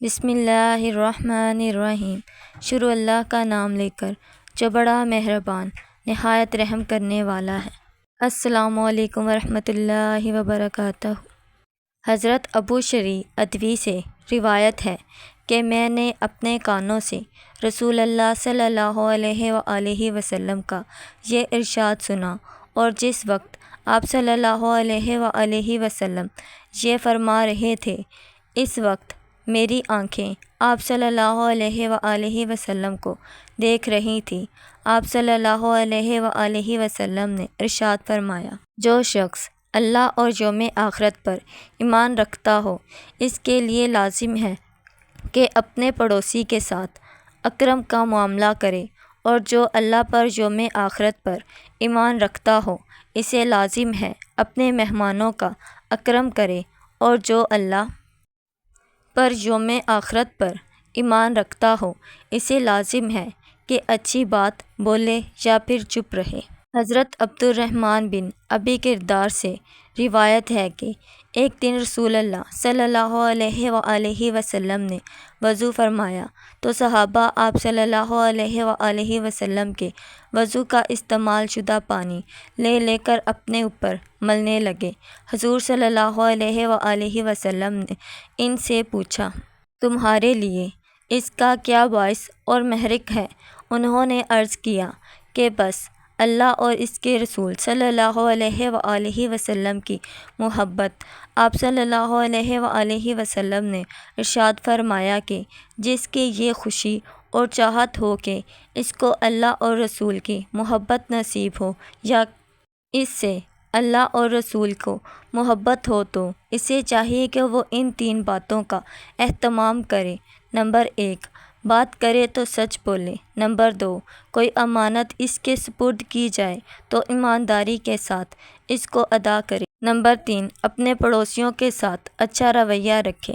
بسم اللہ الرحمن الرحیم۔ شروع اللہ کا نام لے کر جو بڑا مہربان نہایت رحم کرنے والا ہے۔ السلام علیکم ورحمۃ اللہ وبرکاتہ۔ حضرت ابو شریح ادوی سے روایت ہے کہ میں نے اپنے کانوں سے رسول اللہ صلی اللہ علیہ وآلہ وسلم کا یہ ارشاد سنا، اور جس وقت آپ صلی اللہ علیہ وآلہ وسلم یہ فرما رہے تھے، اس وقت میری آنکھیں آپ صلی اللہ علیہ وآلہ وسلم کو دیکھ رہی تھیں۔ آپ صلی اللہ علیہ وآلہ وسلم نے ارشاد فرمایا، جو شخص اللہ اور یوم آخرت پر ایمان رکھتا ہو، اس کے لیے لازم ہے کہ اپنے پڑوسی کے ساتھ اکرم کا معاملہ کرے، اور جو اللہ پر یوم آخرت پر ایمان رکھتا ہو، اسے لازم ہے اپنے مہمانوں کا اکرم کرے، اور جو اللہ پر یوم آخرت پر ایمان رکھتا ہو، اسے لازم ہے کہ اچھی بات بولے یا پھر چپ رہے۔ حضرت عبد الرحمن بن ابی کردار سے روایت ہے کہ ایک دن رسول اللہ صلی اللہ علیہ وآلہ وسلم نے وضو فرمایا تو صحابہ آپ صلی اللہ علیہ وآلہ وسلم کے وضو کا استعمال شدہ پانی لے لے کر اپنے اوپر ملنے لگے۔ حضور صلی اللہ علیہ وآلہ وسلم نے ان سے پوچھا، تمہارے لیے اس کا کیا باعث اور محرک ہے؟ انہوں نے عرض کیا کہ بس اللہ اور اس کے رسول صلی اللہ علیہ وآلہ وسلم کی محبت۔ آپ صلی اللہ علیہ وآلہ وسلم نے ارشاد فرمایا کہ جس کی یہ خوشی اور چاہت ہو کہ اس کو اللہ اور رسول کی محبت نصیب ہو، یا اس سے اللہ اور رسول کو محبت ہو، تو اسے چاہیے کہ وہ ان تین باتوں کا اہتمام کرے۔ نمبر 1، بات کرے تو سچ بولے۔ نمبر 2، کوئی امانت اس کے سپرد کی جائے تو ایمانداری کے ساتھ اس کو ادا کرے۔ نمبر 3، اپنے پڑوسیوں کے ساتھ اچھا رویہ رکھے۔